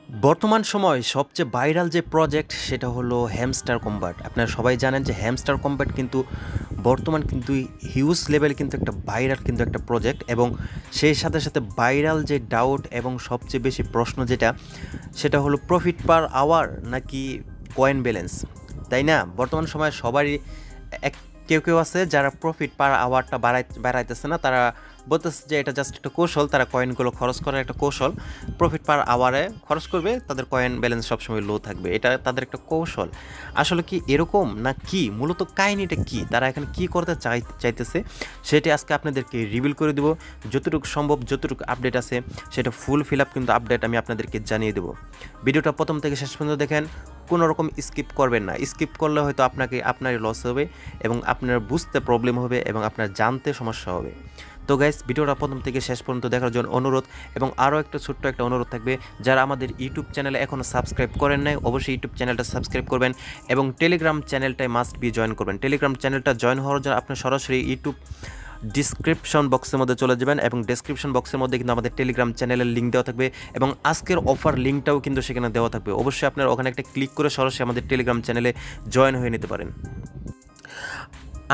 বর্তমান সময়ে সবচেয়ে ভাইরাল যে প্রজেক্ট সেটা হলো হ্যামস্টার কম্ব্যাট। আপনারা সবাই জানেন যে হ্যামস্টার কম্ব্যাট কিন্তু বর্তমান কিন্তু হিউজ লেভেল কিন্তু একটা ভাইরাল কিন্তু একটা প্রজেক্ট, এবং সেই সাথে সাথে ভাইরাল যে ডাউট এবং সবচেয়ে বেশি প্রশ্ন যেটা সেটা হলো প্রফিট পার আওয়ার নাকি কয়েন ব্যালেন্স, তাই না? বর্তমান সময়ে সবারই এক কেউ কেউ আছে যারা প্রফিট পার আওয়ারটা বাড়াইতেছে না, তারা বলতেছে যে এটা জাস্ট একটা কৌশল, তারা কয়েনগুলো খরচ করার একটা কৌশল। প্রফিট পার আওয়ারে খরচ করবে, তাদের কয়েন ব্যালেন্স সবসময় লো থাকবে, এটা তাদের একটা কৌশল। আসলে কি এরকম না কি? মূলত কাহিনীটা কি, তারা এখানে কি করতে চাইতেছে সেটা আজকে আপনাদেরকে রিভিল করে দেবো। যতটুকু সম্ভব, যতটুকু আপডেট আছে সেটা ফুল ফিল আপ কিন্তু আপডেট আমি আপনাদেরকে জানিয়ে দেবো। ভিডিওটা প্রথম থেকে শেষ পর্যন্ত দেখেন, কোনো রকম স্কিপ করবেন না। স্কিপ করলে হয়তো আপনারই লস হবে এবং আপনার বুঝতে প্রবলেম হবে এবং আপনার জানতে সমস্যা হবে। তো গাইস, ভিডিওটা প্রথম থেকে শেষ পর্যন্ত দেখার জন্য অনুরোধ, এবং আরও একটা ছোট্ট একটা অনুরোধ থাকবে, যারা আমাদের ইউটিউব চ্যানেলে এখনও সাবস্ক্রাইব করেন নাই অবশ্যই ইউটিউব চ্যানেলটা সাবস্ক্রাইব করবেন এবং টেলিগ্রাম চ্যানেলটায় মাস্ট বি জয়েন করবেন। টেলিগ্রাম চ্যানেলটা জয়েন হওয়ার জন্য আপনি সরাসরি ইউটিউব ডিসক্রিপশন বক্সের মধ্যে চলে যাবেন, এবং ডিসক্রিপশন বক্সের মধ্যে কিন্তু আমাদের টেলিগ্রাম চ্যানেলের লিঙ্ক দেওয়া থাকবে এবং আজকের অফার লিঙ্কটাও কিন্তু সেখানে দেওয়া থাকবে। অবশ্যই আপনারা ওখানে একটা ক্লিক করে সরাসরি আমাদের টেলিগ্রাম চ্যানেলে জয়েন হয়ে নিতে পারেন।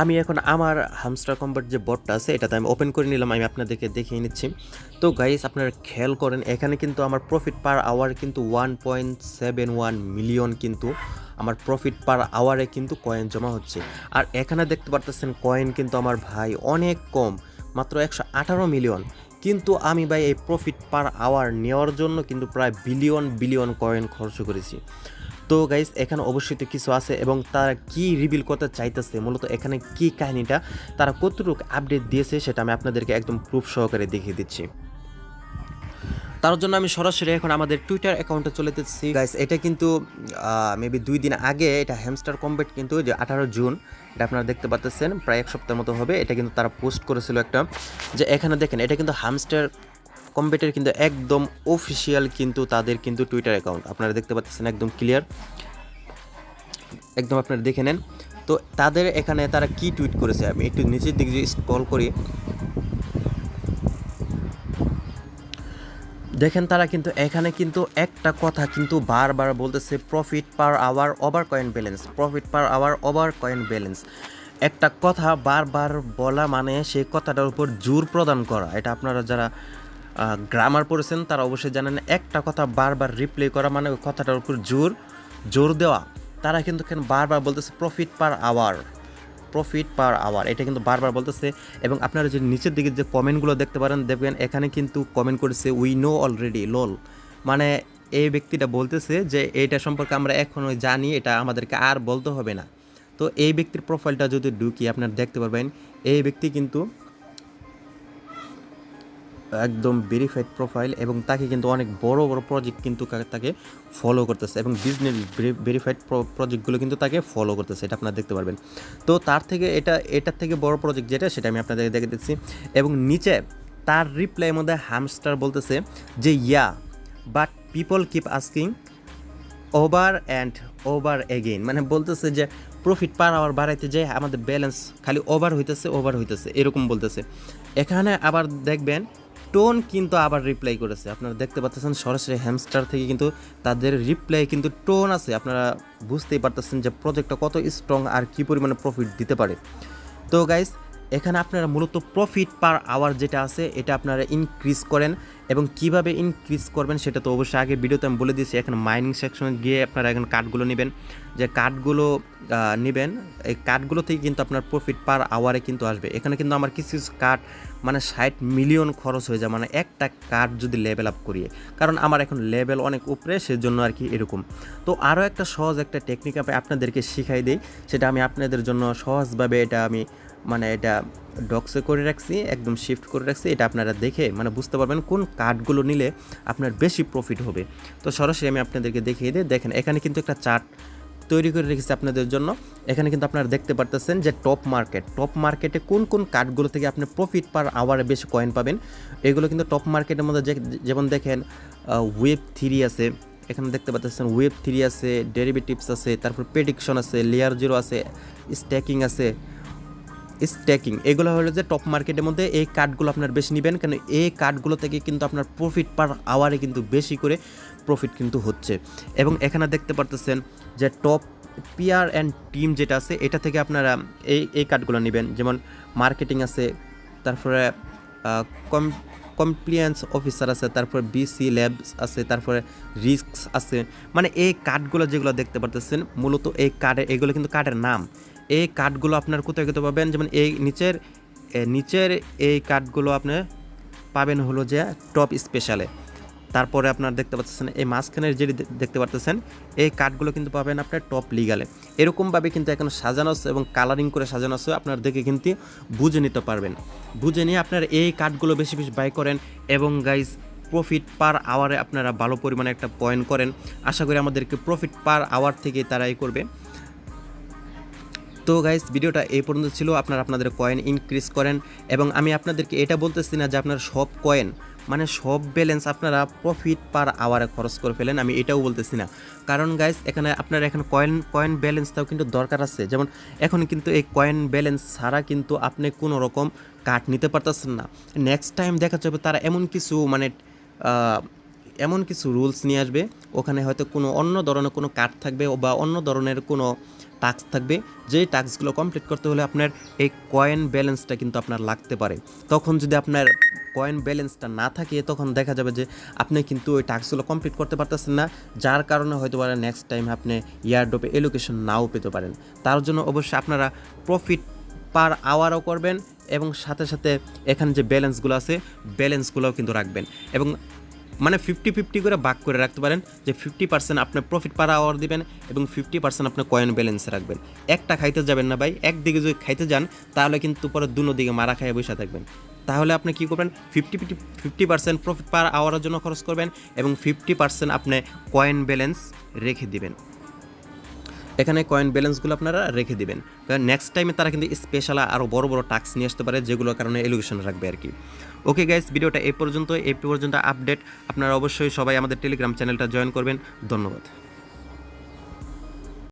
আমি এখন আমার হামস্টার কম্ব্যাট যে বটটা আছে এটাতে আমি ওপেন করে নিলাম, আমি আপনাদেরকে দেখিয়ে নিচ্ছি। তো গাইস, আপনারা খেয়াল করেন এখানে কিন্তু আমার প্রফিট পার আওয়ার কিন্তু 1.71 মিলিয়ন কিন্তু আমার প্রফিট পার আওয়ারে কিন্তু কয়েন জমা হচ্ছে। আর এখানে দেখতে পারতেছেন কয়েন কিন্তু আমার ভাই অনেক কম, মাত্র 118 মিলিয়ন। কিন্তু আমি ভাই এই প্রফিট পার আওয়ার নেওয়ার জন্য কিন্তু প্রায় বিলিয়ন বিলিয়ন কয়েন খরচ করেছি। তো গাইস, এখানে অবশ্যই তো কিছু আছে এবং তারা কি রিভিল করতে চাইতেছে, মূলত এখানে কি কাহিনীটা, তারা কতটুকু আপডেট দিয়েছে সেটা আমি আপনাদেরকে একদম প্রুফ সহকারে দেখিয়ে দিচ্ছি। তার জন্য আমি সরাসরি এখন আমাদের টুইটার অ্যাকাউন্টে চলে যেতেছি। গাইস, এটা কিন্তু মেবি 2 দিন আগে, এটা হ্যামস্টার কম্ব্যাট কিন্তু যে 18 জুন, এটা আপনারা দেখতে পাচ্ছেন প্রায় এক সপ্তাহের মতো হবে, এটা কিন্তু তারা পোস্ট করেছিল একটা, যে এখানে দেখেন এটা কিন্তু হ্যামস্টার কম্ব্যাটের কিন্তু একদম অফিসিয়াল কিন্তু তাদের কিন্তু টুইটার অ্যাকাউন্ট আপনারা দেখতে পাচ্ছেন, একদম ক্লিয়ার, একদম আপনারা দেখে নেন। তো তাদের এখানে তারা কি টুইট করেছে, আমি একটু নিচের দিকে যদি স্ক্রল করি দেখেন, তারা কিন্তু এখানে কিন্তু একটা কথা কিন্তু বারবার বলতেছে, profit per hour over coin balance, profit per hour over coin balance. একটা কথা বারবার বলা মানে সেই কথাটার উপর জোর প্রদান করা। এটা আপনারা যারা গ্রামার পড়েছেন তারা অবশ্যই জানেন, একটা কথা বারবার রিপ্লে করা মানে ওই কথাটার উপর জোর দেওয়া। তারা কিন্তু বারবার বলতেছে profit per hour, profit per hour, এটা কিন্তু বারবার বলতেছে। এবং আপনারা যদি নিচের দিকে যে কমেন্টগুলো দেখতে পারেন, দেখবেন এখানে কিন্তু কমেন্ট করেছে উই নো অলরেডি লোল, মানে এই ব্যক্তিটা বলতেছে যে এইটা সম্পর্কে আমরা এখনই জানি, এটা আমাদেরকে আর বলতে হবে না। তো এই ব্যক্তির প্রোফাইলটা যদি ঢুকি আপনারা দেখতে পারবেন, এই ব্যক্তি কিন্তু একদম ভেরিফাইড প্রোফাইল, এবং তাকে কিন্তু অনেক বড় বড় প্রজেক্ট কিন্তু তাকে ফলো করতেছে, এবং বিজনেস ভেরিফাইড প্রজেক্টগুলো কিন্তু তাকে ফলো করতেছে, এটা আপনারা দেখতে পারবেন। তো তার থেকে এটার থেকে বড় প্রজেক্ট যেটা সেটা আমি আপনাদের দেখে দিচ্ছি। এবং নিচে তার রিপ্লাইয়ের মধ্যে হ্যামস্টার বলতেছে যে yeah, but people keep asking over and over again, মানে বলতেছে যে প্রফিট পার আওয়ার বাড়াইতে যে আমাদের ব্যালেন্স খালি ওভার হইতেছে এরকম বলতেছে। এখানে আবার দেখবেন টোন কিন্তু আবার রিপ্লাই করেছে, আপনারা দেখতে পাচ্ছেন সরাসরি হ্যামস্টার থেকে কিন্তু তাদের রিপ্লাই কিন্তু টোন আছে, আপনারা বুঝতেই পারতেছেন যে প্রজেক্টটা কত স্ট্রং আর কী পরিমাণে প্রফিট দিতে পারে। তো গাইস, এখানে আপনারা মূলত প্রফিট পার আওয়ার যেটা আছে এটা আপনারা ইনক্রিজ করেন, এবং কিভাবে ইনক্রিজ করবেন সেটা তো অবশ্যই আগে ভিডিওতে আমি বলে দিয়েছি। এখন মাইনিং সেকশনে গিয়ে আপনারা এখন কার্ডগুলো নেবেন, যে কার্ডগুলো নেবেন, এই কার্ডগুলো থেকে কিন্তু আপনার প্রফিট পার আওয়ারে কিন্তু আসবে। এখানে কিন্তু আমার কিছু কার্ড মানে 60 মিলিয়ন খরচ হয়ে যায়, মানে একটা কার্ড যদি লেভেল আপ করিয়ে, কারণ আমার এখন লেভেল অনেক উপরে, সেজন্য আর কি এরকম। তো আরও একটা সহজ একটা টেকনিক আমি আপনাদেরকে শিখাই দিই, সেটা আমি আপনাদের জন্য সহজভাবে এটা আমি মানে এটা ডক্সে করে রাখছি, একদম শিফট করে রাখছি, এটা আপনারা দেখে মানে বুঝতে পারবেন কোন কার্ডগুলো নিলে আপনার বেশি প্রফিট হবে। তো সরাসরি আমি আপনাদেরকে দেখিয়ে দিই। দেখেন এখানে কিন্তু একটা চার্ট তৈরি করে রেখেছি আপনাদের জন্য। এখানে কিন্তু আপনারা দেখতে পারতেছেন যে টপ মার্কেটে কোন কোন কার্ডগুলো থেকে আপনি প্রফিট পার আওয়ারে বেশি কয়েন পাবেন, এগুলো কিন্তু টপ মার্কেটের মধ্যে যেমন দেখেন ওয়েব 3 আছে, এখানে দেখতে পাচ্ছেন ওয়েব 3 আছে, ডেরিভেটিভস আছে, তারপর প্রেডিকশন আছে, লেয়ার 0 আছে, স্ট্যাকিং, এগুলো হলো যে টপ মার্কেটের মধ্যে এই কার্ডগুলো আপনার বেশি নেবেন, কেন এই কার্ডগুলো থেকে কিন্তু আপনার প্রফিট পার আওয়ারে কিন্তু বেশি করে প্রফিট কিন্তু হচ্ছে। এবং এখানে দেখতে পারতেছেন যে টপ পিআর অ্যান্ড টিম যেটা আছে এটা থেকে আপনারা এই কার্ডগুলো নেবেন, যেমন মার্কেটিং আছে, তারপরে কমপ্লিয়েন্স অফিসার আছে, তারপরে বিসি ল্যাবস আছে, তারপরে রিস্ক আছে। মানে এই কার্ডগুলো যেগুলো দেখতে পারতেছেন মূলত এই কার্ডে এগুলো কিন্তু কার্ডের নাম। এই কার্ডগুলো আপনার কোথায় কোথায় পাবেন, যেমন এই নিচের এই কার্ডগুলো আপনি পাবেন হলো যে টপ স্পেশালে। তারপরে আপনার দেখতে পাচ্ছেন এই মাঝখানের যেটি দেখতে পাচ্ছেন এই কার্ডগুলো কিন্তু পাবেন আপনার টপ লিগালে। এরকমভাবে কিন্তু এখন সাজানো আছে এবং কালারিং করে সাজানো আছে, আপনার দেখে কিন্তু বুঝে নিতে পারবেন। বুঝে নিয়ে আপনারা এই কার্ডগুলো বেশি বেশি বাই করেন এবং গাইজ প্রফিট পার আওয়ারে আপনারা ভালো পরিমাণে একটা পয়েন্ট করেন। আশা করি আমাদেরকে প্রফিট পার আওয়ার থেকে তারাই করবে। তো গাইস ভিডিওটা এই পর্যন্ত ছিল। আপনারা আপনাদের কয়েন ইনক্রিজ করেন এবং আমি আপনাদেরকে এটা বলতেছি না যে আপনার সব কয়েন মানে সব ব্যালেন্স আপনারা প্রফিট পার আওয়ারে খরচ করে ফেলেন, আমি এটাও বলতেছি না। কারণ গাইস এখানে আপনার এখন কয়েন ব্যালেন্সটাও কিন্তু দরকার আছে। যেমন এখন কিন্তু এই কয়েন ব্যালেন্স ছাড়া কিন্তু আপনি কোনো রকম কার্ড নিতে পারতেছেন না। নেক্সট টাইম দেখা যাবে তারা এমন কিছু রুলস নিয়ে আসবে, ওখানে হয়তো কোনো অন্য ধরনের কোনো কার্ড থাকবে বা অন্য ধরনের কোনো টাস্ক থাকবে, যেই টাস্কগুলো কমপ্লিট করতে হলে আপনার এই কয়েন ব্যালেন্সটা কিন্তু আপনার লাগতে পারে। তখন যদি আপনার কয়েন ব্যালেন্সটা না থাকে তখন দেখা যাবে যে আপনি কিন্তু ওই টাস্কগুলো কমপ্লিট করতে পারতেছেন না, যার কারণে হয়তো পারে নেক্সট টাইম আপনি ইয়ারড্রপে এলোকেশন নাও পেতে পারেন। তার জন্য অবশ্যই আপনারা প্রফিট পার আওয়ারও করবেন এবং সাথে সাথে এখানে যে ব্যালেন্সগুলো আছে ব্যালেন্সগুলোও কিন্তু রাখবেন এবং মানে 50-50 করে ভাগ করে রাখতে পারেন, যে 50% আপনার প্রফিট পার আওয়ার দিবেন এবং 50% আপনার কয়েন ব্যালেন্সে রাখবেন। একটা খাইতে যাবেন না ভাই, একদিকে যদি খাইতে যান তাহলে কিন্তু পরে দুনো দিকে মারা খাইয়ে বসে থাকবেন। তাহলে আপনি কী করবেন, 50% প্রফিট পার আওয়ারের জন্য খরচ করবেন এবং 50% আপনি কয়েন ব্যালেন্স রেখে দিবেন। এখানে কয়েন ব্যালেন্সগুলো আপনারা রেখে দিবেন, কারণ নেক্সট টাইমে তারা কিন্তু স্পেশাল আরও বড় বড় টাস্ক নিয়ে আসতে পারে, যেগুলোর কারণে এলোকেশন রাখবে আর কি। ওকে গাইস, ভিডিওটা এই পর্যন্ত আপডেট। আপনারা অবশ্যই সবাই আমাদের টেলিগ্রাম চ্যানেলটা জয়েন করবেন। ধন্যবাদ।